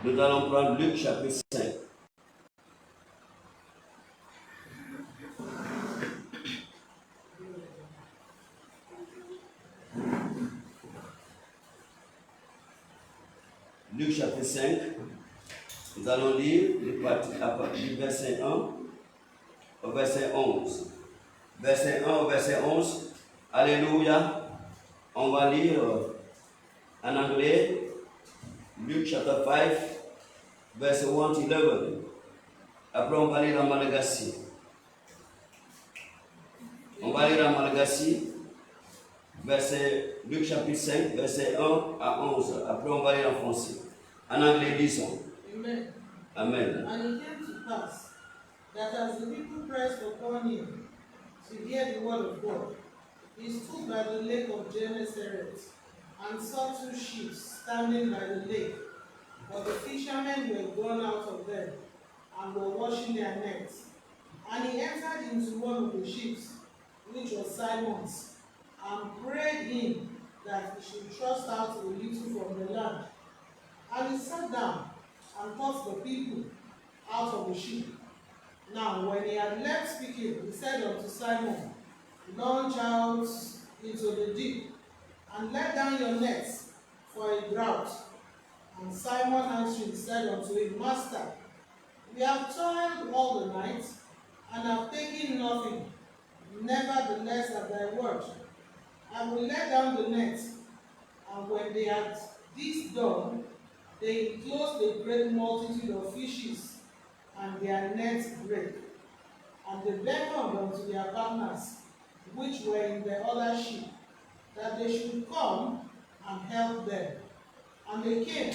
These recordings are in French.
Nous allons prendre Luc chapitre 5. Luc chapitre 5. Nous allons lire du verset 1 au verset 11. Verset 1 au verset 11. Alléluia. On va lire en anglais Luc chapter 5, verset 1 to 11. Après, on va lire en malagasy. On va lire en malagasy, Luc chapitre 5, verset 1 à 11. Après, on va lire en français. En anglais, disons. Amen. Amen. And it came to pass that as the people pressed upon him to hear the word of God, he stood by the lake of Gennesaret and saw two ships standing by the lake. But the fishermen were gone out of them and were washing their nets. And he entered into one of the ships, which was Simon's, and prayed him that he should thrust out a little from the land. And he sat down and taught the people out of the ship. Now, when he had left speaking, he said unto Simon, launch out into the deep, and let down your nets for a draught. And Simon answering said unto him, Master, we have toiled all the night, and have taken nothing. Nevertheless, at thy word, I will let down the net. And when they had this done, they enclosed a great multitude of fishes, and their nets brake. And they beckoned unto their partners, which were in the other ship, that they should come and help them. And they came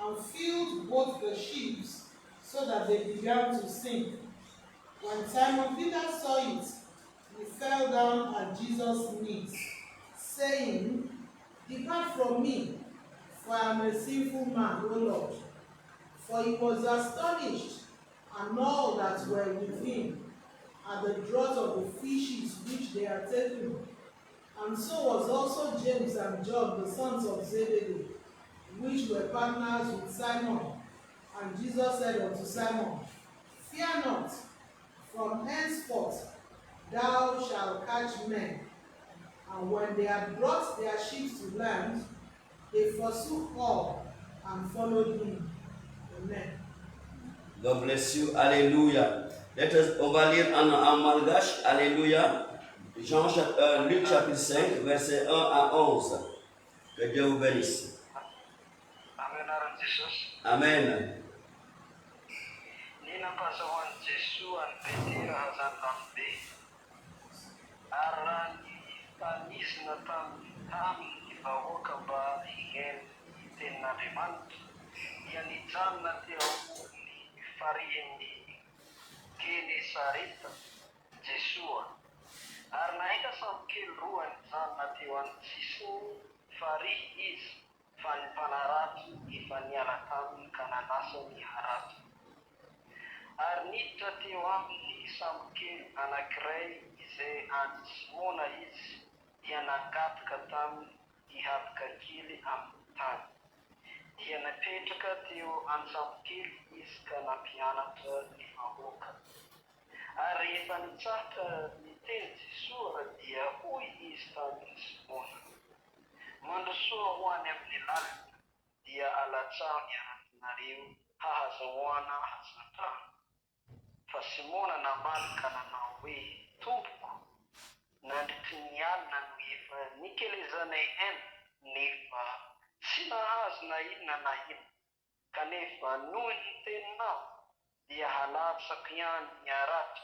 and filled both the ships, so that they began to sink. When Simon Peter saw it, he fell down at Jesus' knees, saying, Depart from me, for I am a sinful man, O Lord. For he was astonished, and all that were with him, at the draught of the fishes which they had taken. And so was also James and John, the sons of Zebedee, which were partners with Simon. And Jesus said unto Simon, Fear not, from henceforth thou shalt catch men. And when they had brought their ships to land, they forsook all and followed him. Amen. God bless you. Alléluia. On va lire en malgache. Alléluia. Luc chapitre 5, verset 1 à 11. Que Dieu vous bénisse. Amen. Jesus. Amen. Nina pasawan Jesu an betira hazan ambe. Arani panis na tam ibawoka ba igen iten na demand. Yani jam na teo farihindi kini sarita Jesua. Arnaika sam kil ruan jam na tewan sisu farih is fan panarat ifanyalatan kananaso ni harat. Arnita tewan ni sam kil anakray ize an smona is yanakat katam ihat kakili am tan. Yana petrika teo an sam kil is kanapianata ifahoka. Rehefa nitsaka ny teny Jesora dia hoy izy tamin'ny Simona, mandrosoa ho any amin'ny lalina dia alatsahany iarakinareo hahazahoana hazan-drano. Fa Simona namaly ka nanao hoe, Tompoko, nandritry ny alina no efa nikelezanay eny, nefa tsy nahazo na inona na inona. Kanefa noho ny teninao dia halatsaka ihany ny aratra.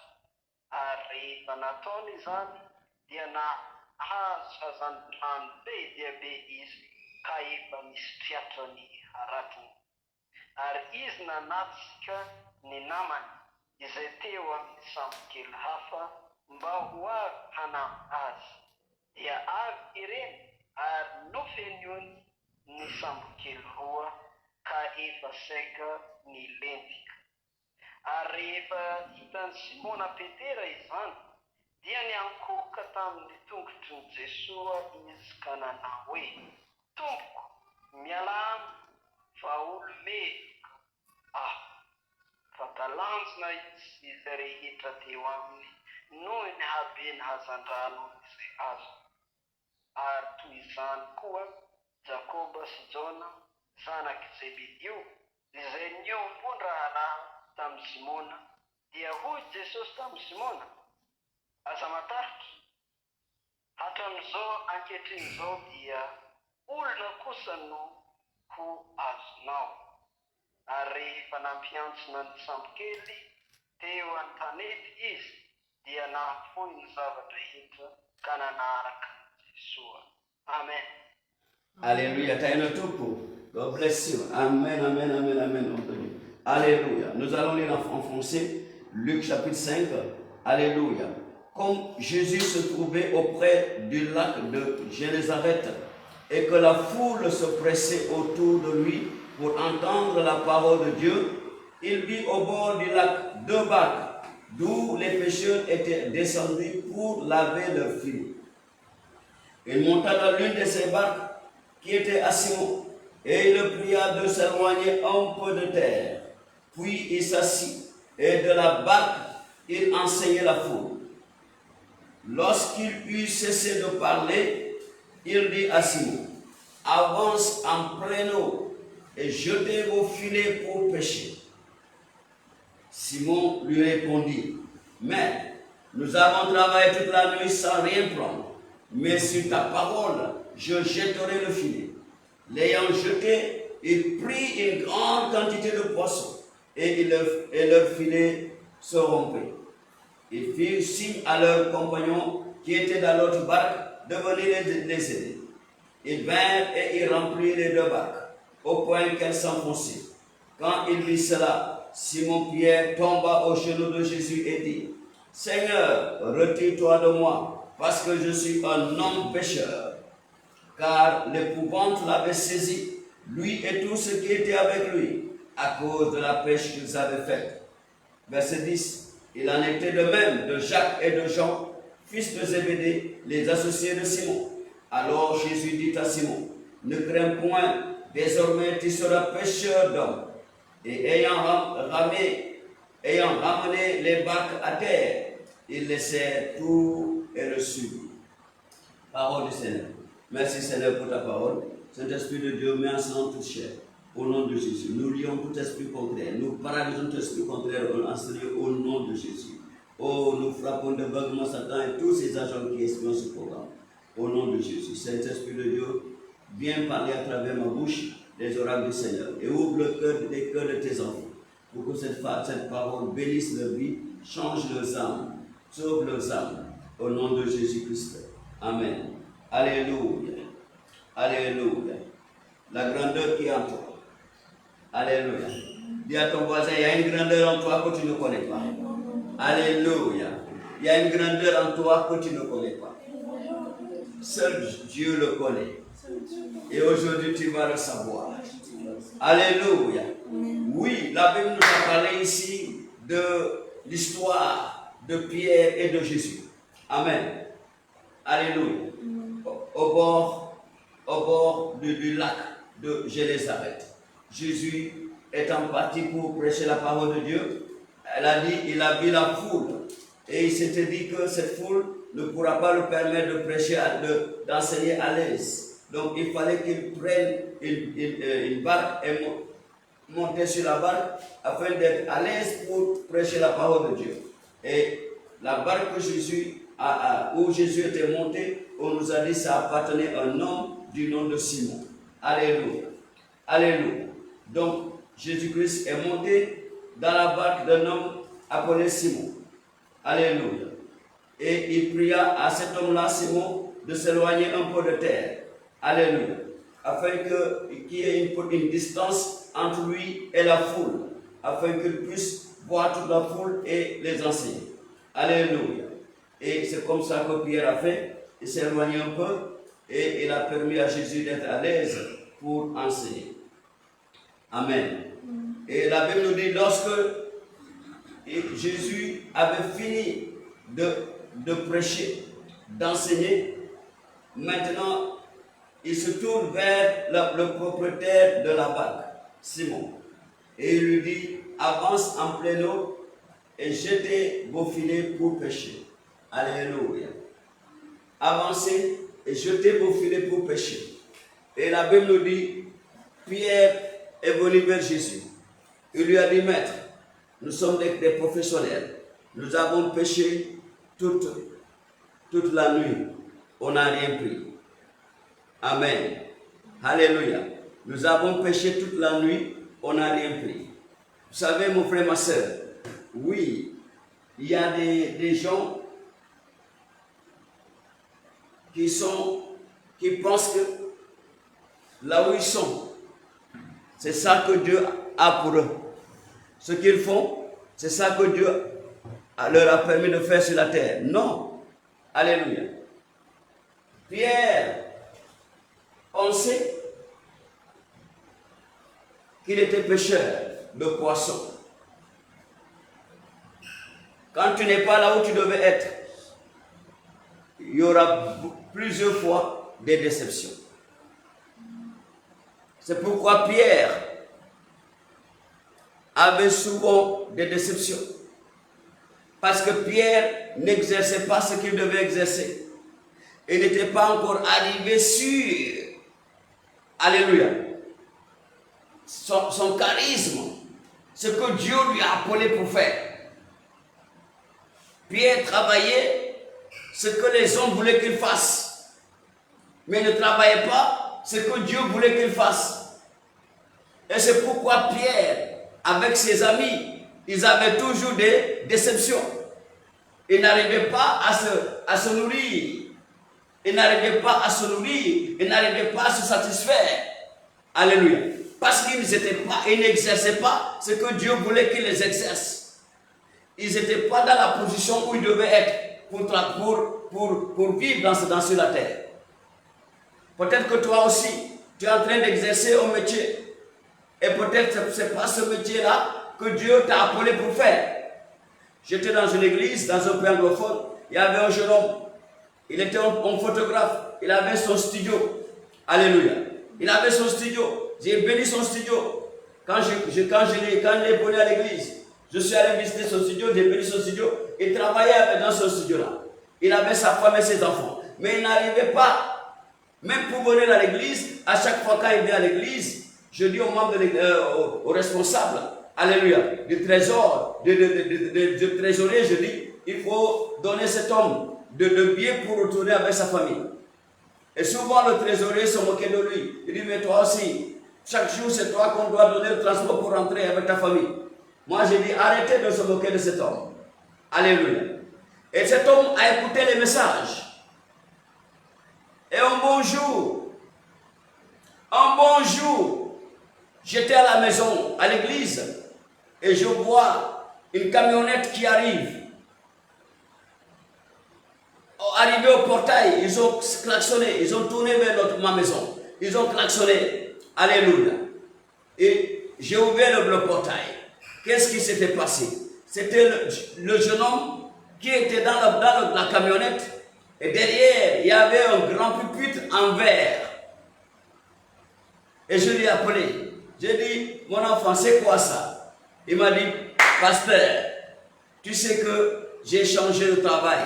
Ary rehefa nataony izany dia nahazo hazan-drano be dia be izy ka efa nisy ny aratiny. Ary izy nanatsika ny namany izay teo amin'ny sambo-kely hafa mba ho avy hanampy azy. Dia avy ireny ary nofeniony ny sambo-kely roa ka efa saika ny lentika. Ary rehefa hitan'ny Simona Petera izany, dia niankoka tamin'ny tongotry ny Jesua izy ka nanao hoe, Tompoko, miala amiko, fa olomeko masina izy rehetra teo aminy noho ny habeny hazan-drano izay azo. Ary toy izany koa Jakoba sy Jona, zanaky Zebedio, izay niombon-drahalahy tamin'ny Simona, dia hoy Jesosy tamin'ny Simona, aza mataritra, hatramin'izao ankehitriny dia olona kosa no ho azonao. Ary rehefa nampiantsona ny sambokely teo an-tanety izy, dia nahafoy ny zavatra rehetra ka nanaraka Jesua. Amen. Alléluia. T'as un topo. God bless you. Amen, amen, amen, amen. Alléluia. Nous allons lire en français Luc chapitre 5. Alléluia. Comme Jésus se trouvait auprès du lac de Génézareth et que la foule se pressait autour de lui pour entendre la parole de Dieu, il vit au bord du lac 2 barques d'où les pêcheurs étaient descendus pour laver leurs filets. Il monta dans l'une de ces barques qui était à Simon et il le pria de s'éloigner un peu de terre. Puis il s'assit et de la barque il enseignait la foule. Lorsqu'il eut cessé de parler, il dit à Simon, avance en pleine eau et jetez vos filets pour pêcher. Simon lui répondit, mais nous avons travaillé toute la nuit sans rien prendre, mais sur ta parole, je jetterai le filet. L'ayant jeté, il prit une grande quantité de poissons et leur filet se rompait. Ils firent signe à leurs compagnons qui étaient dans l'autre barque de venir les aider. Ils vinrent et ils remplirent les 2 barques, au point qu'elles s'enfonçaient. Quand il vit cela, Simon-Pierre tomba aux genoux de Jésus et dit, Seigneur, retire-toi de moi, parce que je suis un homme pécheur. Car l'épouvante l'avait saisi, lui et tous ceux qui étaient avec lui, à cause de la pêche qu'ils avaient faite. Verset 10. Il en était de même de Jacques et de Jean, fils de Zébédée, les associés de Simon. Alors Jésus dit à Simon, ne crains point, désormais tu seras pêcheur d'hommes. Et ayant ramené les barques à terre, il laissait tout et le suivit. Parole du Seigneur. Merci Seigneur pour ta parole. Saint-Esprit de Dieu, mets ensemble toute chair. Au nom de Jésus. Nous lions tout esprit contraire. Nous paralysons tout esprit contraire au nom de Jésus. Oh, nous frappons de vaguement Satan et tous ses agents qui espionnent ce programme. Au nom de Jésus. Saint-Esprit de Dieu, viens parler à travers ma bouche les oracles du Seigneur et ouvre les cœurs de tes enfants pour que cette parole bénisse leur vie, change leurs âmes, sauve leurs âmes. Au nom de Jésus-Christ. Amen. Alléluia. Alléluia. La grandeur qui est en toi. Alléluia. Dis à ton voisin, il y a une grandeur en toi que tu ne connais pas. Alléluia. Il y a une grandeur en toi que tu ne connais pas. Seul Dieu le connaît. Et aujourd'hui, tu vas le savoir. Alléluia. Oui, la Bible nous a parlé ici de l'histoire de Pierre et de Jésus. Amen. Alléluia. Au bord du lac de Génézareth. Jésus étant parti pour prêcher la parole de Dieu, il a vu la foule et il s'était dit que cette foule ne pourra pas le permettre de prêcher, d'enseigner à l'aise. Donc il fallait qu'il prenne une barque et monter sur la barque afin d'être à l'aise pour prêcher la parole de Dieu. Et la barque où Jésus était monté, on nous a dit que ça appartenait à un homme du nom de Simon. Alléluia. Alléluia. Donc, Jésus-Christ est monté dans la barque d'un homme appelé Simon. Alléluia. Et il pria à cet homme-là, Simon, de s'éloigner un peu de terre. Alléluia. Afin qu'il y ait une distance entre lui et la foule. Afin qu'il puisse voir toute la foule et les enseigner. Alléluia. Et c'est comme ça que Pierre a fait. Il s'est éloigné un peu et il a permis à Jésus d'être à l'aise pour enseigner. Amen. Et la Bible nous dit, lorsque Jésus avait fini de prêcher, d'enseigner, maintenant il se tourne vers le propriétaire de la barque, Simon, et il lui dit, avance en pleine eau et jetez vos filets pour pêcher. Alléluia. Avancez et jetez vos filets pour pêcher. Et la Bible nous dit, Pierre est venu vers Jésus. Il lui a dit, Maître, nous sommes des professionnels. Nous avons pêché toute la nuit. On n'a rien pris. Amen. Alléluia. Nous avons pêché toute la nuit. On n'a rien pris. Vous savez, mon frère, ma soeur, oui, il y a des gens qui pensent que là où ils sont, c'est ça que Dieu a pour eux. Ce qu'ils font, c'est ça que Dieu leur a permis de faire sur la terre. Non. Alléluia. Pierre pensait qu'il était pêcheur de poissons. Quand tu n'es pas là où tu devais être, il y aura plusieurs fois des déceptions. C'est pourquoi Pierre avait souvent des déceptions. Parce que Pierre n'exerçait pas ce qu'il devait exercer. Il n'était pas encore arrivé sur, alléluia, son charisme, ce que Dieu lui a appelé pour faire. Pierre travaillait ce que les hommes voulaient qu'il fasse, mais ne travaillait pas ce que Dieu voulait qu'il fasse. Et c'est pourquoi Pierre, avec ses amis, ils avaient toujours des déceptions. Ils n'arrivaient pas à se nourrir. Ils n'arrivaient pas à se nourrir. Ils n'arrivaient pas à se satisfaire. Alléluia. Parce qu'ils n'exerçaient pas ce que Dieu voulait qu'ils les exercent. Ils n'étaient pas dans la position où ils devaient être pour vivre dans la terre. Peut-être que toi aussi, tu es en train d'exercer un métier. Et peut-être que ce n'est pas ce métier-là que Dieu t'a appelé pour faire. J'étais dans une église, dans un pays anglophone, il y avait un jeune homme. Il était un photographe, il avait son studio. Alléluia. Il avait son studio. J'ai béni son studio. Quand il est venu à l'église, je suis allé visiter son studio, j'ai béni son studio. Il travaillait dans ce studio-là. Il avait sa femme et ses enfants. Mais il n'arrivait pas, même pour venir à l'église, à chaque fois quand il vient à l'église, je dis aux membres, aux responsables, alléluia, du trésor, du trésorier, je dis, il faut donner cet homme de billets pour retourner avec sa famille. Et souvent le trésorier se moquait de lui. Il dit, mais toi aussi, chaque jour c'est toi qu'on doit donner le transport pour rentrer avec ta famille. Moi j'ai dit, arrêtez de se moquer de cet homme. Alléluia. Et cet homme a écouté les messages. Et un bon jour, j'étais à la maison, à l'église, et je vois une camionnette qui arrive. Arrivé au portail, ils ont klaxonné, ils ont tourné vers ma maison. Ils ont klaxonné. Alléluia. Et j'ai ouvert le portail. Qu'est-ce qui s'était passé? C'était le jeune homme qui était dans la camionnette. Et derrière, il y avait un grand pupitre en verre. Et je l'ai appelé. J'ai dit, mon enfant, c'est quoi ça? Il m'a dit, pasteur, tu sais que j'ai changé de travail.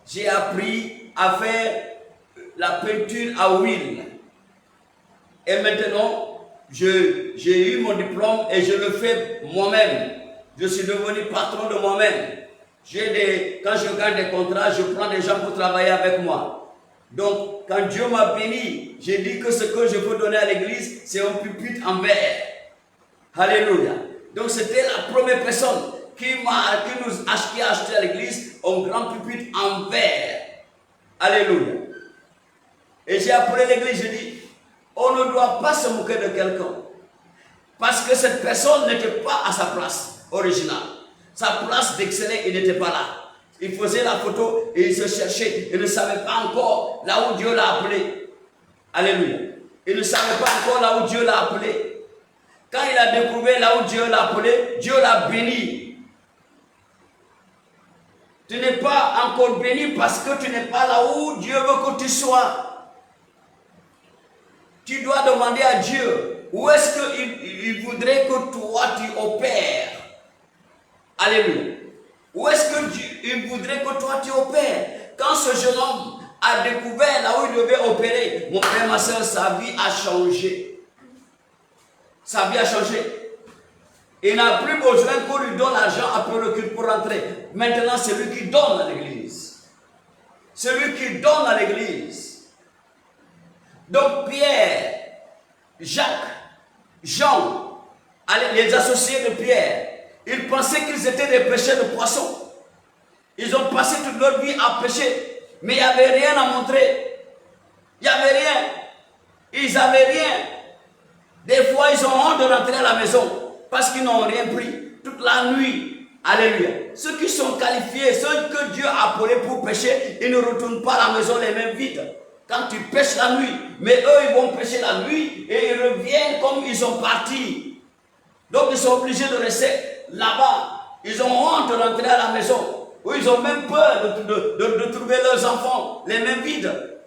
J'ai appris à faire la peinture à huile. Et maintenant, j'ai eu mon diplôme et je le fais moi-même. Je suis devenu patron de moi-même. Quand je gagne des contrats, je prends des gens pour travailler avec moi. Donc, quand Dieu m'a béni, j'ai dit que ce que je peux donner à l'église, c'est un pupitre en verre. Alléluia. Donc, c'était la première personne qui a acheté à l'église un grand pupitre en verre. Alléluia. Et j'ai appelé l'église, j'ai dit, on ne doit pas se moquer de quelqu'un. Parce que cette personne n'était pas à sa place originale. Sa place d'exceller, il n'était pas là. Il faisait la photo et il se cherchait. Il ne savait pas encore là où Dieu l'a appelé. Alléluia. Il ne savait pas encore là où Dieu l'a appelé. Quand il a découvert là où Dieu l'a appelé, Dieu l'a béni. Tu n'es pas encore béni parce que tu n'es pas là où Dieu veut que tu sois. Tu dois demander à Dieu où est-ce qu'il voudrait que toi tu opères. Alléluia. Où est-ce que Dieu il voudrait que toi tu opères? Quand ce jeune homme a découvert là où il devait opérer, mon frère, ma soeur, sa vie a changé. Sa vie a changé. Il n'a plus besoin qu'on lui donne l'argent après le culte pour rentrer. Maintenant, c'est lui qui donne à l'église. C'est lui qui donne à l'église. Donc Pierre, Jacques, Jean, les associés de Pierre, ils pensaient qu'ils étaient des pêcheurs de poissons. Ils ont passé toute leur vie à pêcher, mais il n'y avait rien à montrer. Il n'y avait rien. Ils n'avaient rien. Des fois, ils ont honte de rentrer à la maison parce qu'ils n'ont rien pris toute la nuit. Alléluia. Ceux qui sont qualifiés, ceux que Dieu a appelés pour pêcher, ils ne retournent pas à la maison les mains vides. Quand tu pêches la nuit, mais eux, ils vont pêcher la nuit et ils reviennent comme ils sont partis. Donc, ils sont obligés de rester là-bas. Ils ont honte de rentrer à la maison. Ou ils ont même peur de trouver leurs enfants les mains vides.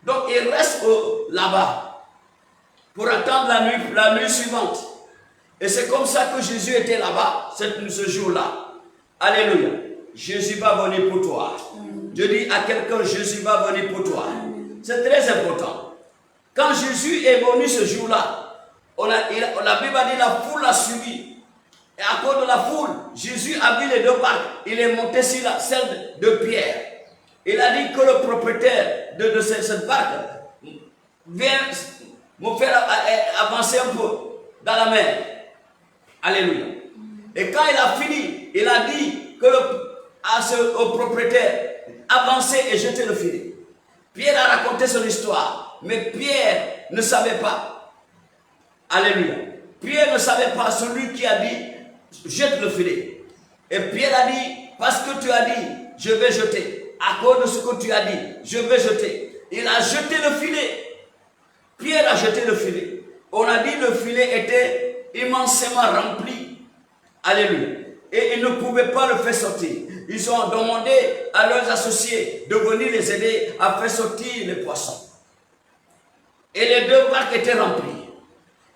Donc, ils restent là-bas pour attendre la nuit suivante. Et c'est comme ça que Jésus était là-bas ce jour-là. Alléluia. Jésus va venir pour toi. Je dis à quelqu'un, Jésus va venir pour toi. C'est très important. Quand Jésus est venu ce jour-là, la Bible a dit la foule l'a suivi. Et à cause de la foule, Jésus a vu les deux barques. Il est monté sur celle de Pierre. Il a dit que le propriétaire de cette barque vient me faire avancer un peu dans la mer. Alléluia. Et quand il a fini, il a dit au propriétaire, avancez et jetez le filet. Pierre a raconté son histoire, mais Pierre ne savait pas. Alléluia. Pierre ne savait pas, celui qui a dit, jette le filet. Et Pierre a dit, parce que tu as dit, je vais jeter. À cause de ce que tu as dit, je vais jeter. Il a jeté le filet. Pierre a jeté le filet. On a dit le filet était immensément rempli. Alléluia. Et ils ne pouvaient pas le faire sortir. Ils ont demandé à leurs associés de venir les aider à faire sortir les poissons. Et les deux barques étaient remplies.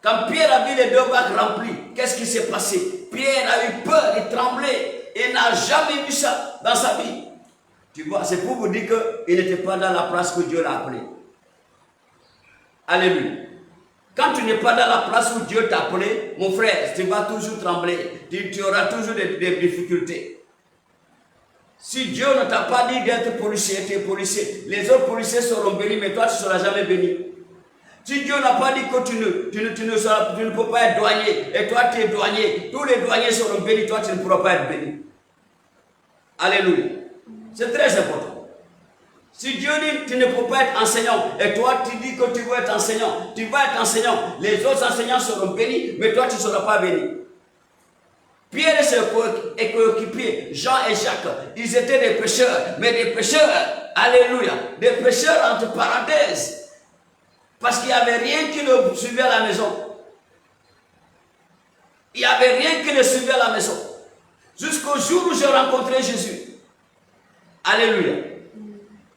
Quand Pierre a vu les deux barques remplies, qu'est-ce qui s'est passé? Pierre a eu peur, il tremblait. Il n'a jamais vu ça dans sa vie. Tu vois, c'est pour vous dire qu'il n'était pas dans la place que Dieu l'a appelé. Alléluia. Quand tu n'es pas dans la place où Dieu t'a appelé, mon frère, tu vas toujours trembler. Tu auras toujours des difficultés. Si Dieu ne t'a pas dit d'être policier, tu es policier. Les autres policiers seront bénis, mais toi, tu ne seras jamais béni. Si Dieu n'a pas dit que tu ne peux pas être douanier, et toi, tu es douanier, tous les douaniers seront bénis, toi, tu ne pourras pas être béni. Alléluia. C'est très important. Si Dieu dit que tu ne peux pas être enseignant, et toi tu dis que tu veux être enseignant, tu vas être enseignant, les autres enseignants seront bénis, mais toi tu ne seras pas béni. Pierre et ses coéquipiers, Jean et Jacques, ils étaient des pécheurs, mais des pécheurs, alléluia, des pécheurs entre parenthèses, parce qu'il n'y avait rien qui le suivait à la maison. Il n'y avait rien qui le suivait à la maison. Jusqu'au jour où j'ai rencontré Jésus. Alléluia.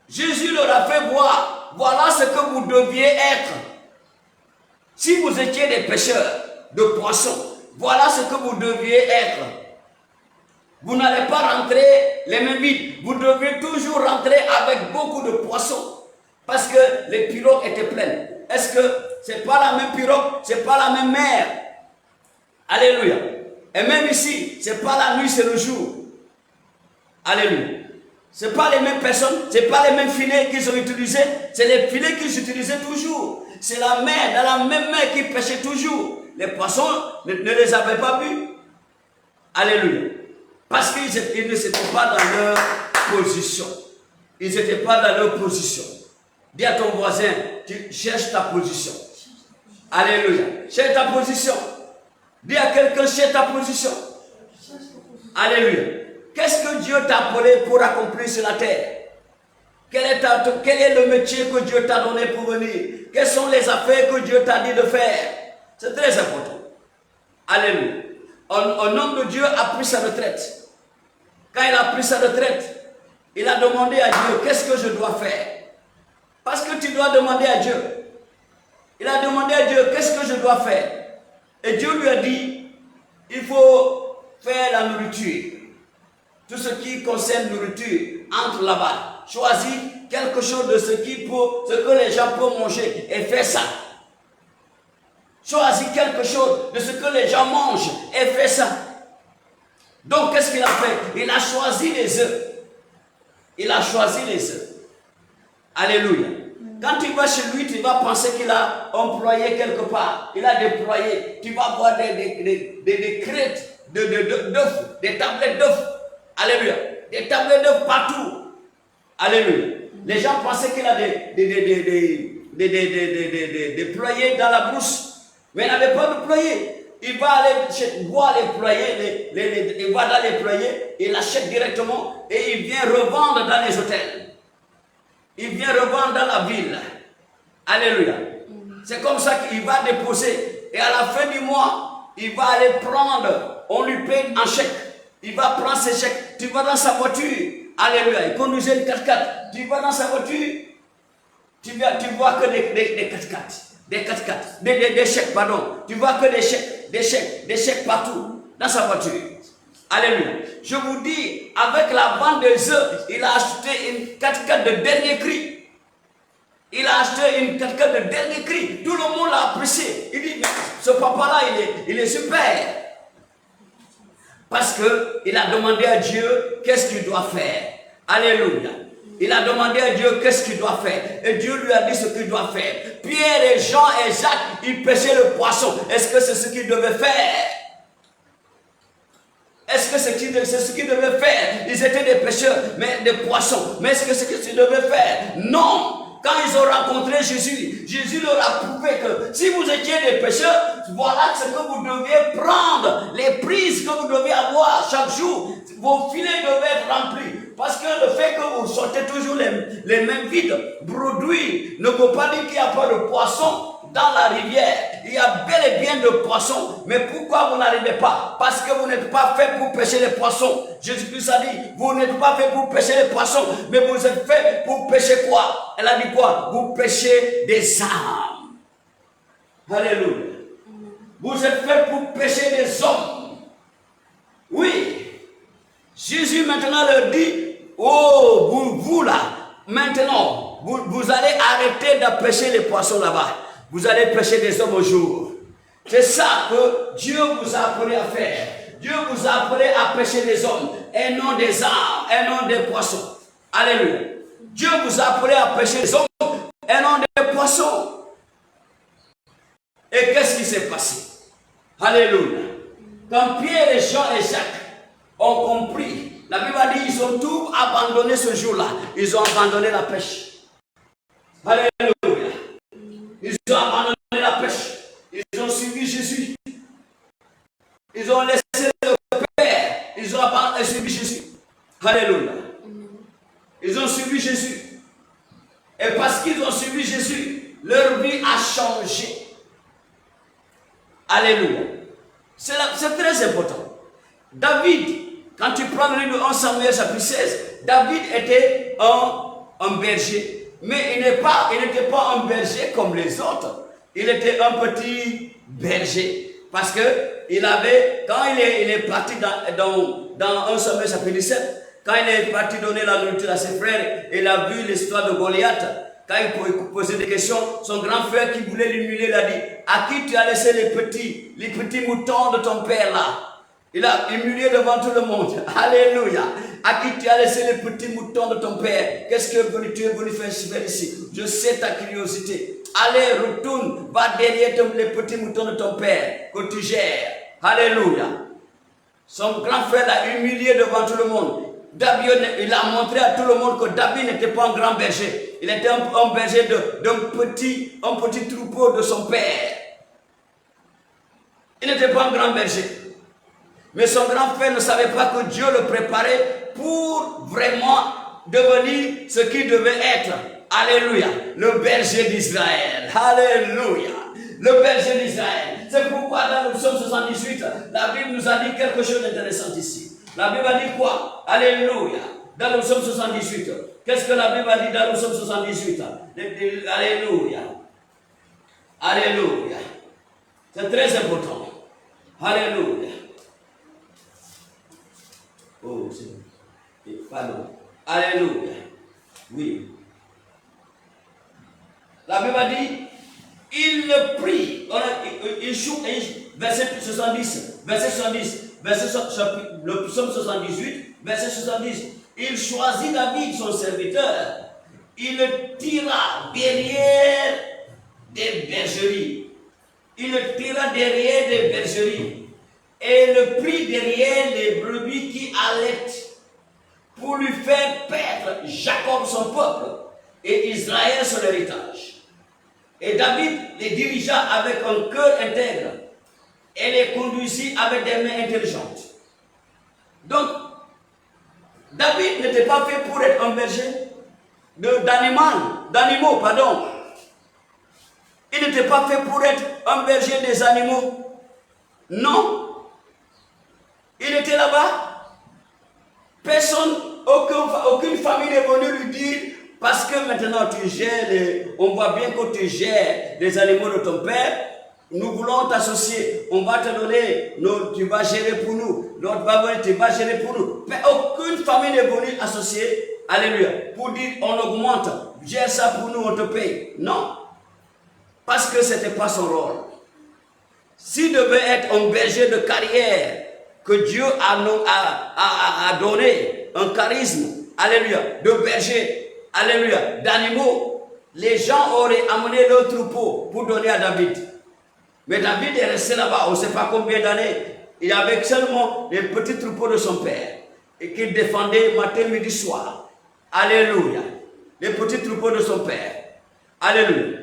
Jésus leur a fait voir, voilà ce que vous deviez être. Si vous étiez des pêcheurs de poissons, voilà ce que vous deviez être. Vous n'allez pas rentrer les mains vides. Vous devez toujours rentrer avec beaucoup de poissons. Parce que les pirogues étaient pleines. Est-ce que ce n'est pas la même pirogue? Ce n'est pas la même mer? Alléluia. Et même ici, ce n'est pas la nuit, c'est le jour. Alléluia. Ce n'est pas les mêmes personnes, ce n'est pas les mêmes filets qu'ils ont utilisés, c'est les filets qu'ils utilisaient toujours. C'est la mer, dans la même mer qu'ils pêchaient toujours. Les poissons ne les avaient pas vus. Alléluia. Parce qu'ils ne s'étaient pas dans leur position. Ils n'étaient pas dans leur position. Dis à ton voisin, tu cherches ta position. Alléluia. Cherche ta position. Dis à quelqu'un, cherche ta position. Alléluia. Qu'est-ce que Dieu t'a appelé pour accomplir sur la terre? Quel est le métier que Dieu t'a donné pour venir? Quelles sont les affaires que Dieu t'a dit de faire? C'est très important. Alléluia. Un homme de Dieu a pris sa retraite. Quand il a pris sa retraite, il a demandé à Dieu, qu'est-ce que je dois faire? Parce que tu dois demander à Dieu. Il a demandé à Dieu, qu'est-ce que je dois faire? Et Dieu lui a dit, il faut faire la nourriture. tout ce qui concerne nourriture, entre là-bas. Choisis quelque chose de ce que les gens peuvent manger et fais ça. Choisis quelque chose de ce que les gens mangent et fais ça. Donc, qu'est-ce qu'il a fait? Il a choisi les œufs. Il a choisi les œufs. Alléluia. Quand tu vas chez lui, tu vas penser qu'il a employé quelque part. Il a déployé. Tu vas voir des crêtes d'œufs, des tablettes d'œufs. Alléluia. Des tablettes d'œufs partout. Alléluia. Les gens pensaient qu'il a des ployés dans la brousse. Mais il n'avait pas de ployés. Il va aller voir les ployers, il va dans les ployers, il achète directement et il vient revendre dans les hôtels. Il vient revendre dans la ville. Alléluia. C'est comme ça qu'il va déposer. Et à la fin du mois, il va aller prendre, on lui paye un chèque. Il va prendre ses chèques. Tu vas dans sa voiture. Alléluia. Il conduisait une 4x4. Tu vas dans sa voiture. Tu vois que des 4x4. Des 4x4. Des chèques, pardon. Tu vois que des chèques partout dans sa voiture. Alléluia. Je vous dis, avec la vente des œufs, il a acheté une 4x4 de dernier cri. Il a acheté une 4x4 de dernier cri. Tout le monde l'a apprécié. Il dit, mais ce papa-là, il est super. Parce qu'il a demandé à Dieu, qu'est-ce qu'il doit faire? Alléluia. Il a demandé à Dieu qu'est-ce qu'il doit faire. Et Dieu lui a dit ce qu'il doit faire. Pierre et Jean et Jacques, ils pêchaient le poisson. Est-ce que c'est ce qu'ils devaient faire? Est-ce que c'est ce qu'ils devaient faire? Ils étaient des pêcheurs, mais des poissons. Mais est-ce que c'est ce qu'ils devaient faire? Non. Quand ils ont rencontré Jésus, Jésus leur a prouvé que si vous étiez des pêcheurs, voilà ce que vous deviez prendre, les prises que vous deviez avoir chaque jour. Vos filets devaient être remplis. Parce que le fait que vous sortez toujours les mêmes vides, bredouilles, ne veut pas dire qu'il n'y a pas de poissons dans la rivière. Il y a bel et bien de poissons. Mais pourquoi vous n'arrivez pas? Parce que vous n'êtes pas fait pour pêcher les poissons. Jésus-Christ a dit, vous n'êtes pas fait pour pêcher les poissons, mais vous êtes fait pour pêcher quoi? Elle a dit quoi? Vous pêchez des âmes. Alléluia. Vous êtes fait pour pêcher des hommes. Oui. Jésus maintenant leur dit, oh, vous là, maintenant, vous allez arrêter de pêcher les poissons là-bas. Vous allez pêcher des hommes au jour. C'est ça que Dieu vous a appelé à faire. Dieu vous a appelé à pêcher des hommes et non des âmes, et non des poissons. Alléluia. Dieu vous a appelé à pêcher des hommes et non des poissons. Et qu'est-ce qui s'est passé? Alléluia. Quand Pierre et Jean et Jacques ont compris, la Bible a dit ils ont tout abandonné ce jour-là. Ils ont abandonné la pêche. Alléluia. Ils ont abandonné la pêche. Ils ont suivi Jésus. Ils ont laissé le Père. Ils ont suivi Jésus. Alléluia. Ils ont suivi Jésus. Et parce qu'ils ont suivi Jésus, leur vie a changé. Alléluia. C'est très important. David, quand tu prends le livre de 1 Samuel chapitre 16, David était un berger. Mais il n'était pas un berger comme les autres. Il était un petit berger. Parce que quand il est parti dans 1 Samuel chapitre 17, quand il est parti donner la nourriture à ses frères, il a vu l'histoire de Goliath. Quand il posait des questions, son grand frère qui voulait l'humilier, il a dit, à qui tu as laissé les petits moutons de ton père là? Il a humilié devant tout le monde. Alléluia. À qui tu as laissé les petits moutons de ton père? Qu'est-ce que tu es venu faire ici? Je sais ta curiosité. Allez, retourne, va derrière les petits moutons de ton père que tu gères. Alléluia. Son grand frère l'a humilié devant tout le monde. David, il a montré à tout le monde que David n'était pas un grand berger. Il était un berger d'un petit troupeau de son père. Il n'était pas un grand berger. Mais son grand frère ne savait pas que Dieu le préparait pour vraiment devenir ce qu'il devait être. Alléluia. Le berger d'Israël. Alléluia. Le berger d'Israël. C'est pourquoi dans le psaume 78, la Bible nous a dit quelque chose d'intéressant ici. La Bible a dit quoi? Alléluia. Dans le psaume 78. Qu'est-ce que la Bible a dit dans le psaume 78? Alléluia. Alléluia. C'est très important. Alléluia. Oh, c'est bon. Pardon. Alléluia. Oui. La Bible a dit, il le prie. Verset 70, verset 70, le psaume 78, verset 70. Il choisit David, son serviteur. Il le tira derrière des bergeries. Il le tira derrière des bergeries. Et le prit derrière les brebis qui allaitent, pour lui faire perdre Jacob son peuple et Israël son héritage. Et David les dirigea avec un cœur intègre et les conduisit avec des mains intelligentes. Donc, David n'était pas fait pour être un berger d'animaux, pardon. Il n'était pas fait pour être un berger des animaux. Non. Il était là-bas. Personne, aucune famille n'est venue lui dire, parce que maintenant tu gères, on voit bien que tu gères les animaux de ton père, nous voulons t'associer, on va te donner, tu vas gérer pour nous, l'autre va venir, tu vas gérer pour nous. Mais aucune famille n'est venue associer, alléluia, pour dire on augmente, gère ça pour nous, on te paye. Non, parce que ce n'était pas son rôle. S'il devait être un berger de carrière, que Dieu a donné un charisme, alléluia, de berger, alléluia, d'animaux, les gens auraient amené leur troupeau pour donner à David. Mais David est resté là-bas, on ne sait pas combien d'années. Il avait seulement les petits troupeaux de son père et qu'il défendait matin, midi, soir. Alléluia. Les petits troupeaux de son père. Alléluia.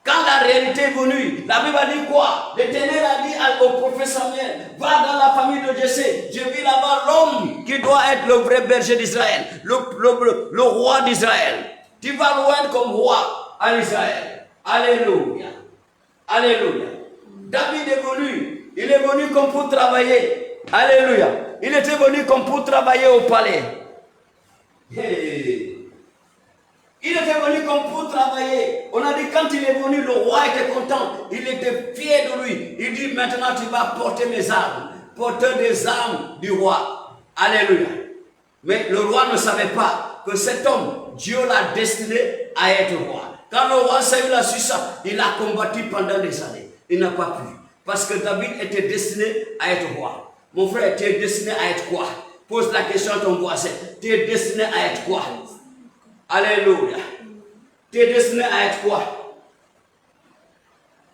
Quand la réalité est venue, la Bible a dit quoi? L'Éternel a dit au prophète Samuel, va dans la famille de Jessé, je vis là-bas l'homme qui doit être le vrai berger d'Israël, le roi d'Israël. Tu vas loin comme roi en Israël. Alléluia. Alléluia. David est venu, il est venu comme pour travailler. Alléluia. Il était venu comme pour travailler au palais. Hey. Il était venu comme pour travailler. On a dit quand il est venu, le roi était content. Il était fier de lui. Il dit maintenant tu vas porter mes armes. Porteur des armes du roi. Alléluia. Mais le roi ne savait pas que cet homme, Dieu l'a destiné à être roi. Quand le roi Saül a su ça, il a combattu pendant des années. Il n'a pas pu. Parce que David était destiné à être roi. Mon frère, tu es destiné à être quoi? Pose la question à ton voisin. Tu es destiné à être quoi? Alléluia. Tu es destiné à être quoi?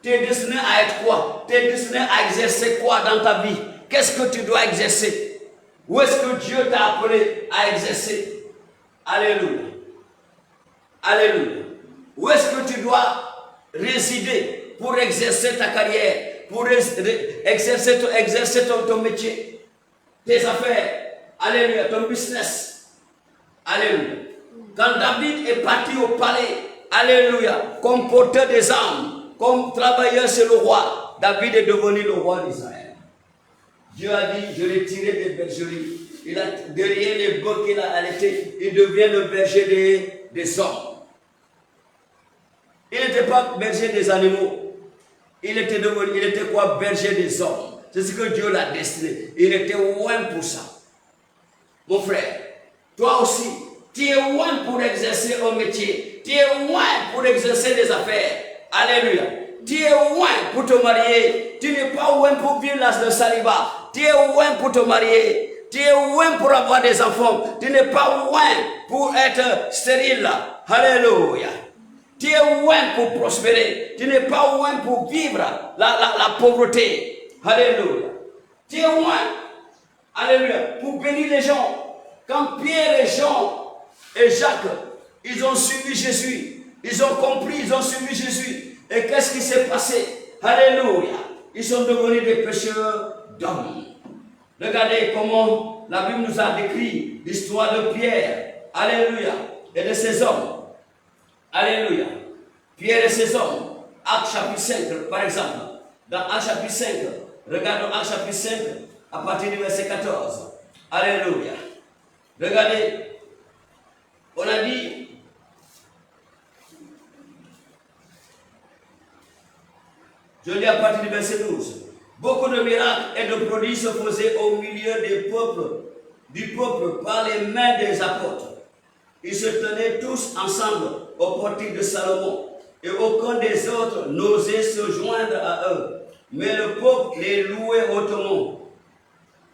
Tu es destiné à être quoi? Tu es destiné à exercer quoi dans ta vie? Qu'est-ce que tu dois exercer? Où est-ce que Dieu t'a appelé à exercer? Alléluia. Alléluia. Où est-ce que tu dois résider pour exercer ta carrière, pour exercer ton métier, tes affaires? Alléluia. Ton business. Alléluia. Quand David est parti au palais, alléluia, comme porteur des armes, comme travailleur chez le roi, David est devenu le roi d'Israël. Dieu a dit, je l'ai tiré des bergeries. Il a, derrière les bœufs qu'il a allaités, il devient le berger des hommes. Il n'était pas berger des animaux. Il était quoi? Berger des hommes. C'est ce que Dieu l'a destiné. Il était loin pour ça. Mon frère, toi aussi, tu es loin pour exercer un métier. Tu es loin pour exercer des affaires. Alléluia. Tu es loin pour te marier. Tu n'es pas loin pour vivre le célibat. Tu es loin pour te marier. Tu es loin pour avoir des enfants. Tu n'es pas loin pour être stérile. Alléluia. Tu es loin pour prospérer. Tu n'es pas loin pour vivre la pauvreté. Alléluia. Tu es loin. Alléluia. Pour bénir les gens. Quand Pierre et Jean et Jacques, ils ont suivi Jésus. Ils ont compris, ils ont suivi Jésus. Et qu'est-ce qui s'est passé? Alléluia. Ils sont devenus des pêcheurs d'hommes. Regardez comment la Bible nous a décrit l'histoire de Pierre. Alléluia. Et de ses hommes. Alléluia. Pierre et ses hommes. Actes chapitre 5, par exemple. Dans Actes chapitre 5, regardons Actes chapitre 5, à partir du verset 14. Alléluia. Regardez. On a dit, je lis à partir du verset 12. Beaucoup de miracles et de prodiges se faisaient au milieu des peuples du peuple par les mains des apôtres. Ils se tenaient tous ensemble au portique de Salomon, et aucun des autres n'osait se joindre à eux. Mais le peuple les louait hautement.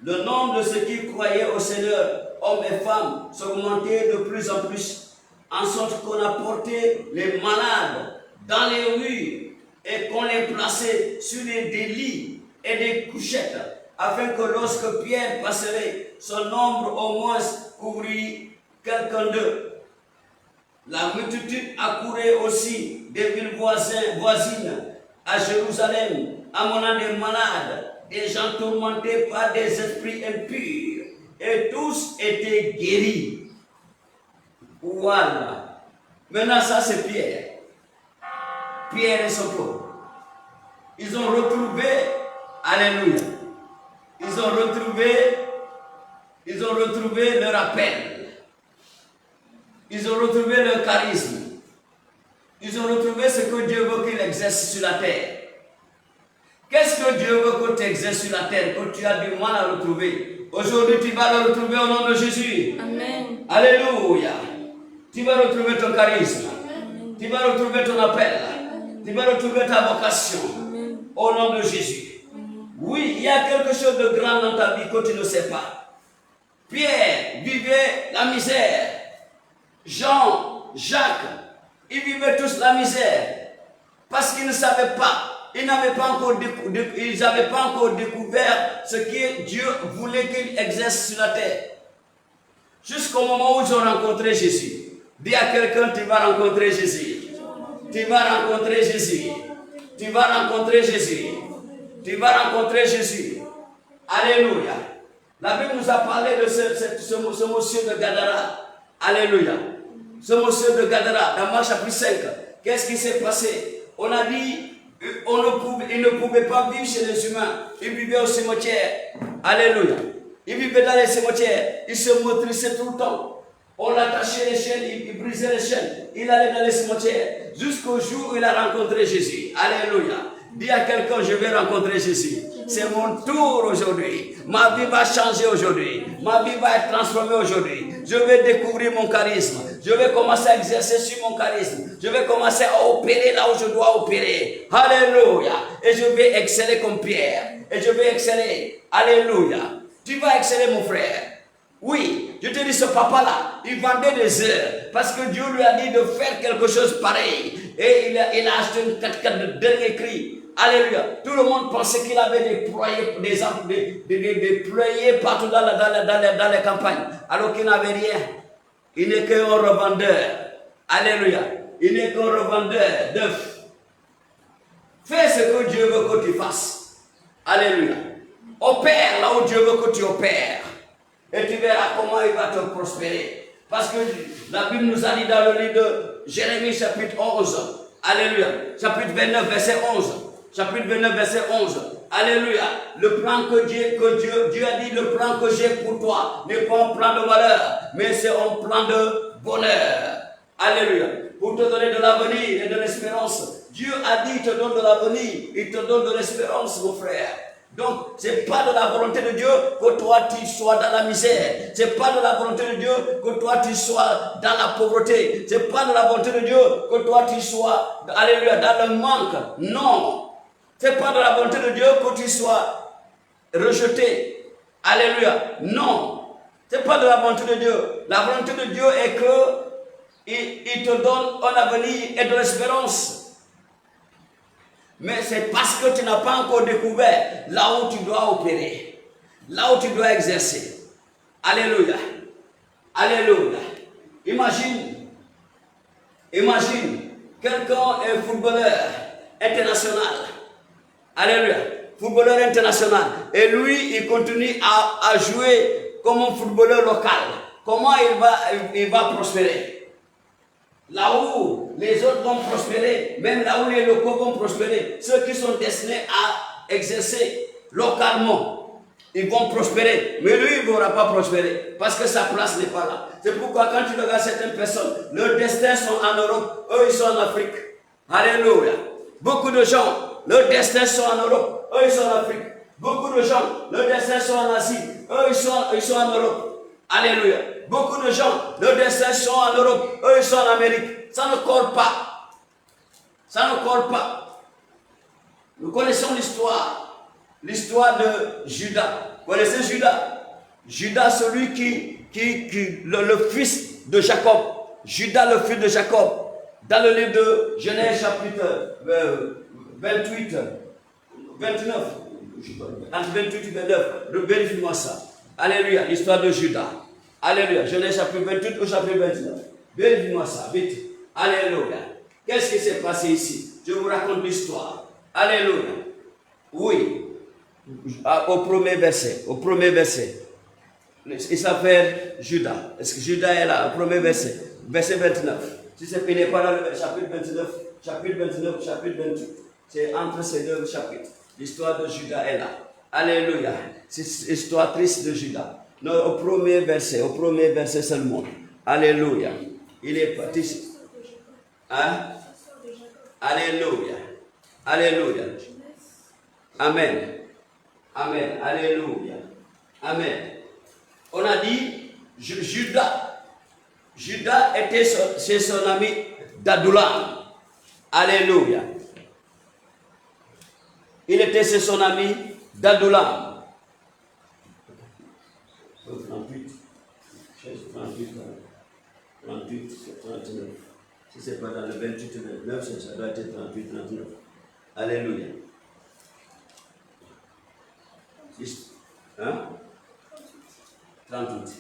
Le nombre de ceux qui croyaient au Seigneur, hommes et femmes, s'augmentait de plus en plus, en sorte qu'on apportait les malades dans les rues et qu'on les plaçait sur des lits et des couchettes, afin que lorsque Pierre passerait, son ombre au moins couvrit quelqu'un d'eux. La multitude accourait aussi des villes voisines à Jérusalem, amenant des malades, des gens tourmentés par des esprits impurs, et tous étaient guéris. Voilà. Maintenant, ça c'est Pierre. Pierre et son peuple. Ils ont retrouvé, alléluia, ils ont retrouvé leur appel. Ils ont retrouvé leur charisme. Ils ont retrouvé ce que Dieu veut qu'il exerce sur la terre. Qu'est-ce que Dieu veut que tu exerces sur la terre, que tu as du mal à retrouver? Aujourd'hui, tu vas le retrouver au nom de Jésus. Amen. Alléluia. Tu vas retrouver ton charisme. Amen. Tu vas retrouver ton appel. Tu vas retrouver ta vocation. Amen. Au nom de Jésus. Oui, il y a quelque chose de grand dans ta vie que tu ne sais pas. Pierre vivait la misère. Jean, Jacques, ils vivaient tous la misère. Parce qu'ils ne savaient pas. Ils n'avaient pas encore découvert ce que Dieu voulait qu'ils exercent sur la terre. Jusqu'au moment où ils ont rencontré Jésus. Dis à quelqu'un, tu vas rencontrer Jésus. Tu vas rencontrer Jésus. Tu vas rencontrer Jésus. Tu vas rencontrer Jésus. Alléluia. La Bible nous a parlé de ce monsieur de Gadara. Alléluia. Ce monsieur de Gadara, dans Marc chapitre 5. Qu'est-ce qui s'est passé? On a dit, il ne pouvait pas vivre chez les humains. Il vivait au cimetière. Alléluia. Il vivait dans les cimetières. Il se maudissait tout le temps. On l'attachait les chaînes, il brisait les chaînes. Il allait dans les cimetières. Jusqu'au jour où il a rencontré Jésus. Alléluia. Dis à quelqu'un, je vais rencontrer Jésus. C'est mon tour aujourd'hui. Ma vie va changer aujourd'hui. Ma vie va être transformée aujourd'hui. Je vais découvrir mon charisme. Je vais commencer à exercer sur mon charisme. Je vais commencer à opérer là où je dois opérer. Alléluia. Et je vais exceller comme Pierre. Et je vais exceller. Alléluia. Tu vas exceller, mon frère. Oui, je te dis, ce papa-là, il vendait des heures. Parce que Dieu lui a dit de faire quelque chose pareil. Et il a acheté une 4x4 de dernier cri. Alléluia. Tout le monde pensait qu'il avait déployé partout dans les campagnes. Alors qu'il n'avait rien. Il n'est qu'un revendeur. Alléluia. Il n'est qu'un revendeur d'œufs. Fais ce que Dieu veut que tu fasses. Alléluia. Opère là où Dieu veut que tu opères. Et tu verras comment il va te prospérer. Parce que la Bible nous a dit dans le livre de Jérémie chapitre 11. Alléluia. Chapitre 29 verset 11. Chapitre 29 verset 11. Alléluia. Le plan que Dieu a dit, le plan que j'ai pour toi n'est pas un plan de malheur, mais c'est un plan de bonheur. Alléluia. Pour te donner de l'avenir et de l'espérance. Dieu a dit, il te donne de l'avenir, il te donne de l'espérance, mon frère. Donc, ce n'est pas de la volonté de Dieu que toi tu sois dans la misère. Ce n'est pas de la volonté de Dieu que toi tu sois dans la pauvreté. Ce n'est pas de la volonté de Dieu que toi tu sois, alléluia, dans le manque. Non. Ce n'est pas de la volonté de Dieu que tu sois rejeté. Alléluia. Non. Ce n'est pas de la volonté de Dieu. La volonté de Dieu est que il te donne un avenir et de l'espérance. Mais c'est parce que tu n'as pas encore découvert là où tu dois opérer, là où tu dois exercer. Alléluia. Alléluia. Imagine, quelqu'un est footballeur international. Alléluia. Footballeur international. Et lui, il continue à jouer comme un footballeur local. Comment il va prospérer? Là où les autres vont prospérer, même là où les locaux vont prospérer, ceux qui sont destinés à exercer localement, ils vont prospérer. Mais lui, il ne pourra pas prospérer parce que sa place n'est pas là. C'est pourquoi quand tu regardes certaines personnes, leurs destins sont en Europe, eux ils sont en Afrique. Alléluia. Beaucoup de gens, leurs destins sont en Europe, eux ils sont en Afrique. Beaucoup de gens, leurs destins sont en Asie, eux ils sont en Europe. Alléluia. Beaucoup de gens, leurs destins sont en Europe, eux ils sont en Amérique. Ça ne colle pas. Ça ne colle pas. Nous connaissons l'histoire. L'histoire de Judas. Vous connaissez Judas? Judas, celui le fils de Jacob. Judas, le fils de Jacob. Dans le livre de Genèse chapitre 28, 29, entre 28 et 29, vérifie-moi ça. Alléluia, l'histoire de Judas. Alléluia, Genèse chapitre 28 au chapitre 29. Vérifie-moi ça, vite. Alléluia. Qu'est-ce qui s'est passé ici? Je vous raconte l'histoire. Alléluia. Oui. Au premier verset. Au premier verset. Il s'appelle Judas. Est-ce que Judas est là? Au premier verset. Verset 29. Si c'est qu'il n'est pas dans le chapitre 29, chapitre 29, chapitre 28. C'est entre ces deux chapitres. L'histoire de Judas est là. Alléluia. C'est l'histoire triste de Judas. Non, au premier verset seulement. Alléluia. Il est parti. Hein? Alléluia. Alléluia. Amen. Amen. Alléluia. Amen. On a dit Judas. Judas était chez son ami d'Adullam. Alléluia. Il était chez son ami d'Adullam. 38. 39. Si ce n'est pas dans le 28 ou 29, ça doit être 38, 39. Alléluia. Hein? 38.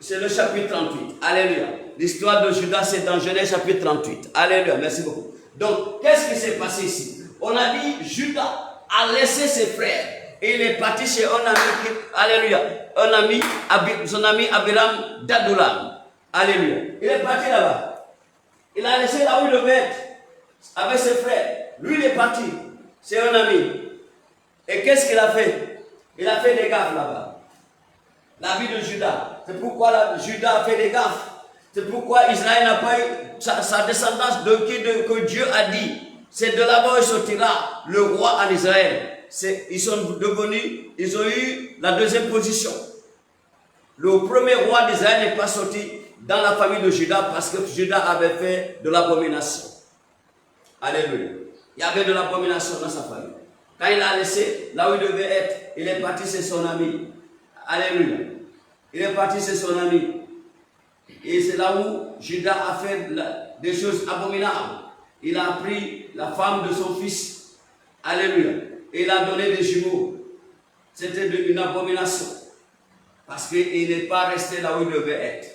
C'est le chapitre 38. Alléluia. L'histoire de Judas, c'est dans Genèse chapitre 38. Alléluia. Merci beaucoup. Donc, qu'est-ce qui s'est passé ici? On a dit Judas a laissé ses frères. Et il est parti chez un ami, alléluia, son ami Abiram d'Adullam. Alléluia. Il est parti là-bas. Il a laissé là où il devait être, avec ses frères. Lui, il est parti. C'est un ami. Et qu'est-ce qu'il a fait? Il a fait des gaffes là-bas. La vie de Judas. C'est pourquoi Judas a fait des gaffes. C'est pourquoi Israël n'a pas eu sa descendance que Dieu a dit. C'est de là-bas il sortira le roi en Israël. Ils ont eu la deuxième position. Le premier roi d'Israël n'est pas sorti dans la famille de Judas parce que Judas avait fait de l'abomination. Alléluia. Il y avait de l'abomination dans sa famille. Quand il a laissé là où il devait être, il est parti chez son ami. Alléluia. Il est parti chez son ami. Et c'est là où Judas a fait des choses abominables. Il a pris la femme de son fils. Alléluia. Et il a donné des jumeaux. C'était une abomination. Parce qu'il n'est pas resté là où il devait être.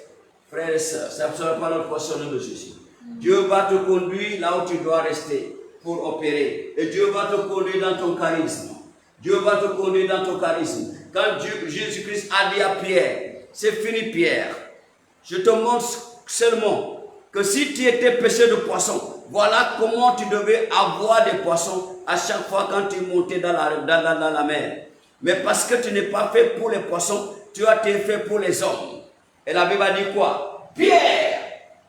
Frères et sœurs, ça ne sera pas notre portion de Jésus. Dieu va te conduire là où tu dois rester pour opérer. Et Dieu va te conduire dans ton charisme. Dieu va te conduire dans ton charisme. Quand Jésus-Christ a dit à Pierre, c'est fini Pierre. Je te montre seulement que si tu étais pêcheur de poissons, voilà comment tu devais avoir des poissons à chaque fois quand tu montais dans la mer. Mais parce que tu n'es pas fait pour les poissons, tu as été fait pour les hommes. Et la Bible a dit quoi? Pierre,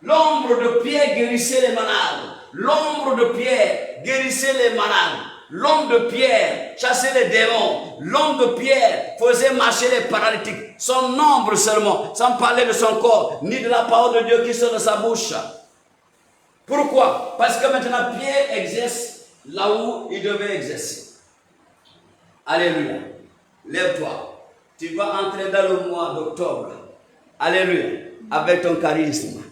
l'ombre de Pierre guérissait les malades. L'ombre de Pierre guérissait les malades. L'homme de Pierre chassait les démons. L'homme de Pierre faisait marcher les paralytiques. Son ombre seulement, sans parler de son corps, ni de la parole de Dieu qui sort de sa bouche. Pourquoi? Parce que maintenant Pierre exerce là où il devait exercer. Alléluia. Lève-toi. Tu vas entrer dans le mois d'octobre. Alléluia. Avec ton charisme.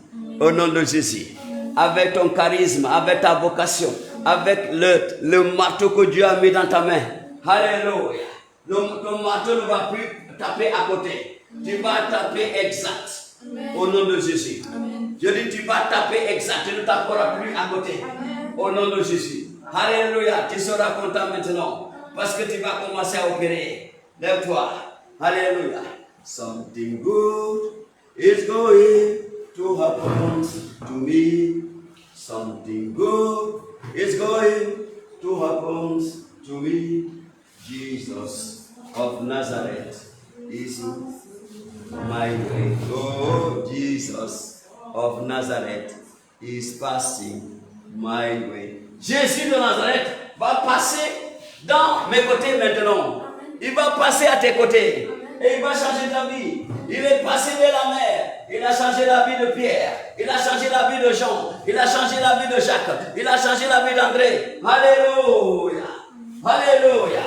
Au nom de Jésus. Avec ton charisme, avec ta vocation, avec le marteau que Dieu a mis dans ta main. Alléluia. Ton marteau ne va plus taper à côté. Tu vas taper exact. Amen. Au nom de Jésus. Amen. Je dis tu vas taper exact. Tu ne taperas plus à côté. Amen. Au nom de Jésus. Alléluia. Tu seras content maintenant. Parce que tu vas commencer à opérer. Lève-toi. Alléluia. Something good is going to happen to me. Something good is going to happen to me. Jesus of Nazareth is my way. Oh, Jesus of Nazareth is passing my way. Jésus de Nazareth va passer dans mes côtés maintenant. Il va passer à tes côtés. et il va changer ta vie. Il est passé de la mer, il a changé la vie de Pierre, il a changé la vie de Jean, il a changé la vie de Jacques, il a changé la vie d'André. Alléluia. Alléluia.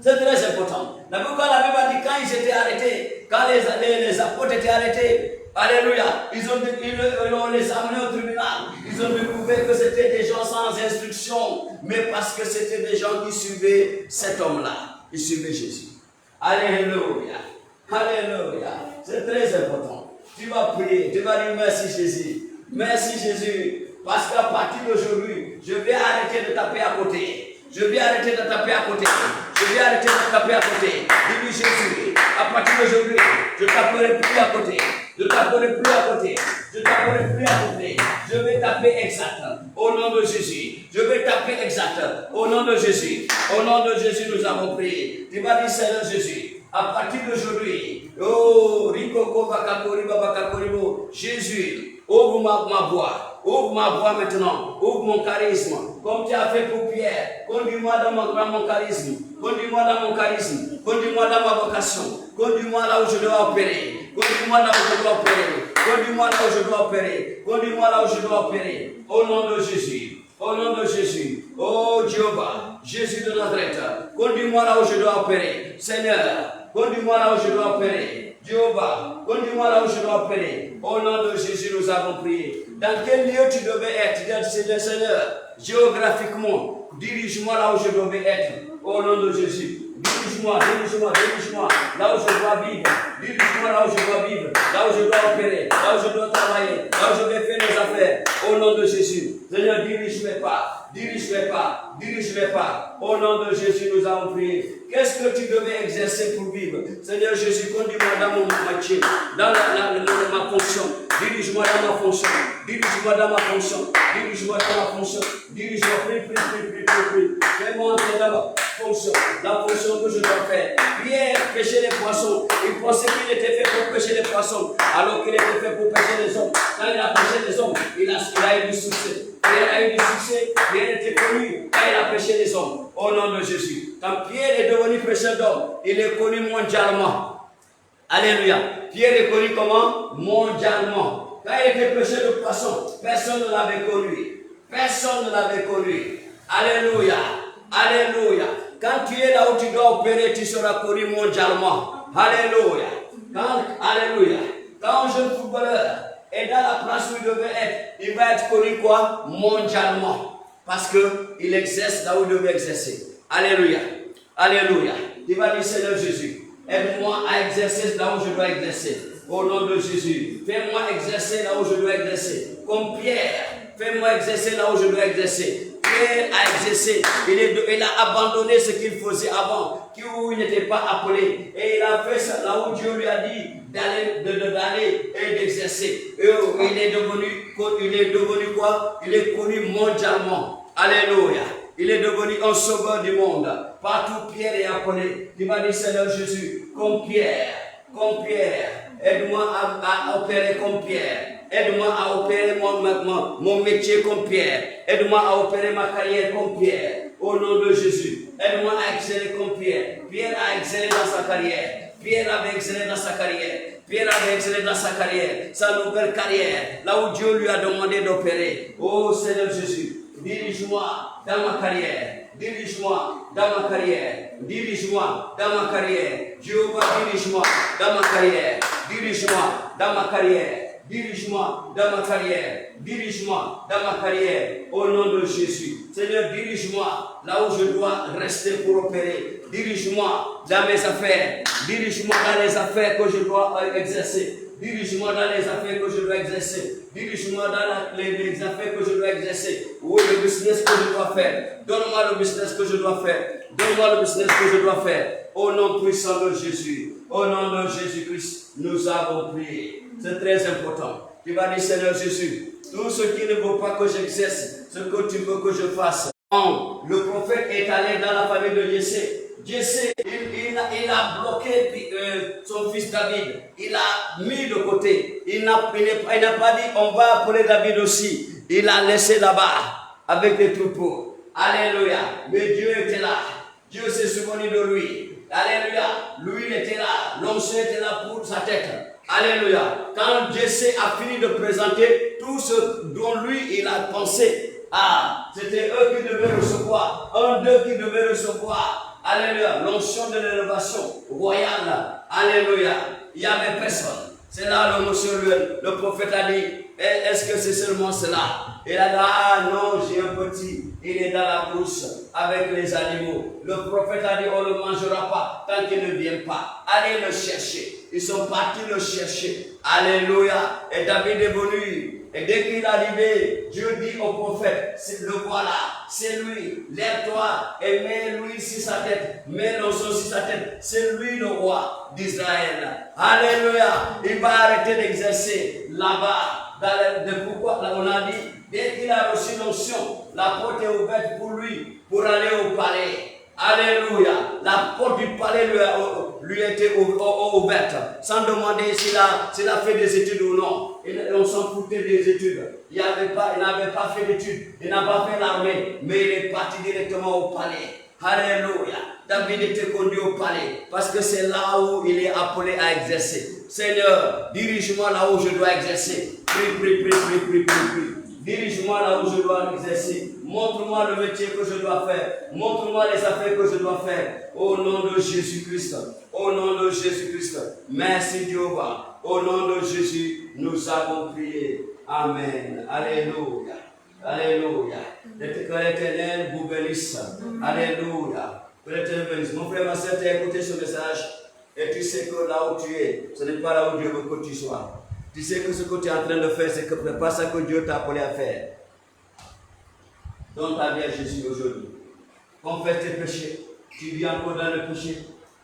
C'est très important. La Bible a dit quand ils étaient arrêtés, quand les apôtres étaient arrêtés, alléluia, ils ont les amenés au tribunal. Ils ont découvert que c'était des gens sans instruction, mais parce que c'était des gens qui suivaient cet homme-là. Ils suivaient Jésus. Alléluia. Alléluia. C'est très important. Tu vas prier, tu vas dire merci Jésus. Merci Jésus. Parce qu'à partir d'aujourd'hui, je vais arrêter de taper à côté. Je vais arrêter de taper à côté. Je vais arrêter de taper à côté. Dis-lui Jésus, à partir d'aujourd'hui, je ne taperai plus à côté. Je ne taperai plus à côté. Je ne taperai plus à côté. Je vais taper exact. Au nom de Jésus. Je vais taper exact. Au nom de Jésus. Au nom de Jésus, nous avons prié. Tu vas dire Seigneur Jésus, à partir d'aujourd'hui, oh, Rikoko Bakakoriba Bakakoribo, Jésus, ouvre ma voix. Ouvre ma voix maintenant, ouvre mon charisme, comme tu as fait pour Pierre. Conduis-moi dans mon charisme, conduis-moi dans mon charisme, conduis-moi dans ma vocation, conduis-moi là où je dois opérer, conduis-moi là où je dois opérer, conduis-moi là où je dois opérer, conduis-moi là où je dois opérer. Au nom de Jésus, au nom de Jésus, oh Jéhovah, Jésus de Nazareth, conduis-moi là où je dois opérer. Seigneur, conduis-moi là où je dois opérer. Jéhovah, conduis-moi là où je dois opérer. Au nom de Jésus, nous avons prié. Dans quel lieu tu devais être? Seigneur, géographiquement, dirige-moi là où je devais être. Au nom de Jésus. Dirige-moi, dirige-moi, dirige-moi là où je dois vivre. Dirige-moi là où je dois vivre. Là où je dois opérer. Là où je dois travailler. Là où je vais faire mes affaires. Au nom de Jésus. Seigneur, dirige mes pas. Dirige mes pas. Dirige mes pas. Au nom de Jésus, nous avons prié. Qu'est-ce que tu devais exercer pour vivre? Seigneur Jésus, conduis-moi dans mon métier, dans ma fonction. Dirige-moi dans ma fonction. Dirige-moi dans ma fonction. Dirige-moi dans ma fonction. Dirige-moi, prie. Fais-moi entrer dans ma fonction. La fonction que je dois faire. Pierre pêchait les poissons. Il pensait qu'il était fait pour pêcher les poissons, alors qu'il était fait pour pêcher les hommes. Quand il a pêché les hommes, il a eu du succès. Pierre a eu du succès, Pierre était connu quand il a pêché les hommes. Au nom de Jésus. Quand Pierre est devenu pêcheur d'hommes, il est connu mondialement. Alléluia. Pierre est connu comment? Mondialement. Quand il était pêcheur de poissons, personne ne l'avait connu. Personne ne l'avait connu. Alléluia. Alléluia. Quand tu es là où tu dois opérer, tu seras connu mondialement. Alléluia. Alléluia. Quand un jeune footballeur est dans la place où il devait être, il va être connu quoi? Mondialement. Parce qu'il exerce là où il devait exercer. Alléluia. Alléluia. Il va dire Seigneur Jésus, aide-moi à exercer là où je dois exercer. Au nom de Jésus, fais-moi exercer là où je dois exercer. Comme Pierre, fais-moi exercer là où je dois exercer. Pierre a exercé, il a abandonné ce qu'il faisait avant, où il n'était pas appelé. Et il a fait ça là où Dieu lui a dit d'aller et d'exercer. Il est devenu quoi? Il est connu mondialement. Alléluia. Il est devenu un sauveur du monde. Partout Pierre est appelé. Il va dire Seigneur Jésus, comme Pierre, aide-moi à opérer comme Pierre. Aide-moi à opérer mon métier comme Pierre. Aide-moi à opérer ma carrière comme Pierre. Au nom de Jésus. Aide-moi à exceller comme Pierre. Pierre a excellé dans sa carrière. Pierre avait excellé dans sa carrière. Pierre avait excellé dans sa carrière. Sa nouvelle carrière. Là où Dieu lui a demandé d'opérer. Oh Seigneur Jésus. Dirige-moi dans ma carrière. Dirige-moi dans ma carrière. Dirige-moi dans ma carrière. Jéhovah, dirige-moi dans ma carrière. Dirige-moi dans ma carrière. Dirige-moi dans ma carrière. Dirige-moi dans ma carrière. Au nom de Jésus. Seigneur, dirige-moi là où je dois rester pour opérer. Dirige-moi dans mes affaires. Dirige-moi dans les affaires que je dois exercer. Dirige-moi dans les affaires que je dois exercer. Dirige-moi dans les affaires que je dois exercer. Où est le business que je dois faire? Donne-moi le business que je dois faire. Donne-moi le business que je dois faire. Au nom puissant de Jésus. Au nom de Jésus-Christ, nous avons prié. C'est très important. Tu vas dire, Seigneur Jésus, tout ce qui ne veut pas que j'exerce, ce que tu veux que je fasse. Le prophète est allé dans la famille de Jessé. Jessé, il a bloqué son fils David. Il a mis de côté. Il n'a pas dit, on va appeler David aussi. Il a laissé là-bas avec les troupeaux. Alléluia. Mais Dieu était là. Dieu s'est souvenu de lui. Alléluia. Lui, il était là. L'homme l'onction était là pour sa tête. Alléluia. Quand Jessé a fini de présenter tout ce dont lui il a pensé, c'était eux qui devaient recevoir, un d'eux qui devait recevoir. Alléluia. L'onction de l'élévation royale. Alléluia. Il n'y avait personne. C'est là le monsieur, le prophète a dit, est-ce que c'est seulement cela? Il a dit, non, j'ai un petit, il est dans la brousse avec les animaux. Le prophète a dit, on ne le mangera pas tant qu'il ne vient pas. Allez le chercher. Ils sont partis le chercher. Alléluia. Et David est venu. Et dès qu'il est arrivé, Dieu dit au prophète, le voilà, c'est lui, lève-toi et mets-lui sur sa tête, mets l'onction sur sa tête, c'est lui le roi d'Israël. Alléluia, il va arrêter d'exercer là-bas. Pourquoi on a dit, dès qu'il a reçu l'onction, la porte est ouverte pour lui, pour aller au palais. Alléluia, la porte du palais lui a été ouverte, sans demander s'il a fait des études ou non. On s'en foutait des études. Il n'avait pas fait d'études, il n'a pas fait l'armée, mais il est parti directement au palais. Alléluia. David était conduit au palais parce que c'est là où il est appelé à exercer. Seigneur, dirige-moi là où je dois exercer. Prie. Dirige-moi là où je dois exercer. Montre-moi le métier que je dois faire. Montre-moi les affaires que je dois faire. Au nom de Jésus-Christ. Au nom de Jésus-Christ. Merci Jéhovah. Au nom de Jésus, nous avons prié. Amen. Alléluia. Alléluia. Que l'Éternel vous bénisse. Alléluia. Que l'Éternel bénisse. Mon frère, ma soeur, tu as écouté ce message et tu sais que là où tu es, ce n'est pas là où Dieu veut que tu sois. Tu sais que ce que tu es en train de faire, c'est pas ça que Dieu t'a appelé à faire. Donne ta vie à Jésus aujourd'hui. Confesse tes péchés. Tu vis encore dans le péché.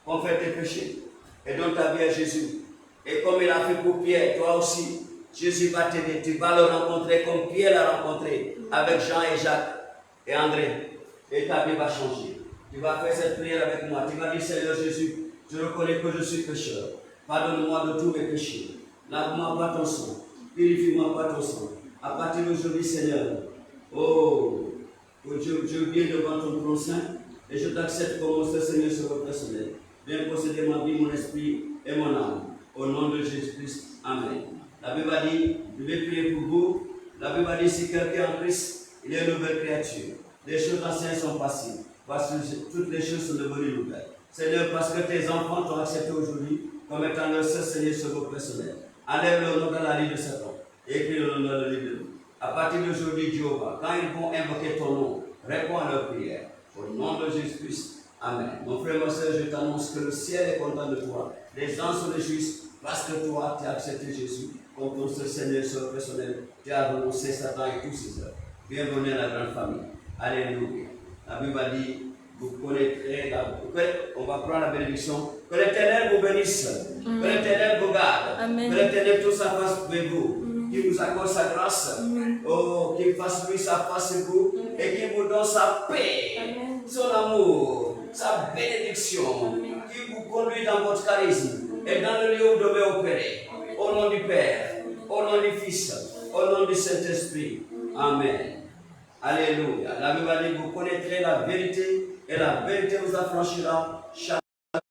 Confesse tes péchés. Et donne ta vie à Jésus. Et comme il a fait pour Pierre, toi aussi, Jésus va t'aider. Tu vas le rencontrer comme Pierre l'a rencontré avec Jean et Jacques et André. Et ta vie va changer. Tu vas faire cette prière avec moi. Tu vas dire, Seigneur Jésus, je reconnais que je suis pécheur. Pardonne-moi de tous mes péchés. Lave-moi par ton sang. Purifie-moi par ton sang. À partir d'aujourd'hui, Seigneur, je viens devant ton trône saint et je t'accepte comme mon Seigneur Sauveur personnel. Viens posséder ma vie, mon esprit et mon âme. Au nom de Jésus-Christ. Amen. La Bible a dit, je vais prier pour vous. La Bible a dit, si quelqu'un est en Christ, il est une nouvelle créature. Les choses anciennes sont passées. Parce que toutes les choses sont devenues nouvelles. Seigneur, parce que tes enfants t'ont accepté aujourd'hui comme étant leur seul Seigneur Sauveur personnel. Enlève le nom dans la vie de Satan et écris le nom dans le livre de nous. À partir d'aujourd'hui, Jéhovah, quand ils vont invoquer ton nom, réponds à leur prière. Au nom de Jésus-Christ. Amen. Mon frère, ma soeur, je t'annonce que le ciel est content de toi. Les gens se réjouissent parce que toi, tu as accepté Jésus comme ton seul Seigneur Sauveur personnel. Tu as renoncé Satan et tous ses œuvres. Bienvenue à la grande famille. Alléluia. La Bible a dit, vous connaîtrez on va prendre la bénédiction. Que l'Éternel vous bénisse. Que l'Éternel vous garde. Amen. Que l'Éternel tout sa face avec vous. Qu'il vous accorde sa grâce. Qu'il fasse lui sa face sur vous. Et qu'il vous donne sa paix. Amen. Son amour. Sa bénédiction. Qu'il vous conduit dans votre charisme. Et dans le lieu où vous devez opérer. Au nom du Père. Au nom du Fils. Au nom du Saint-Esprit. Amen. Alléluia. La Bible dit, vous connaîtrez la vérité et la vérité vous affranchira.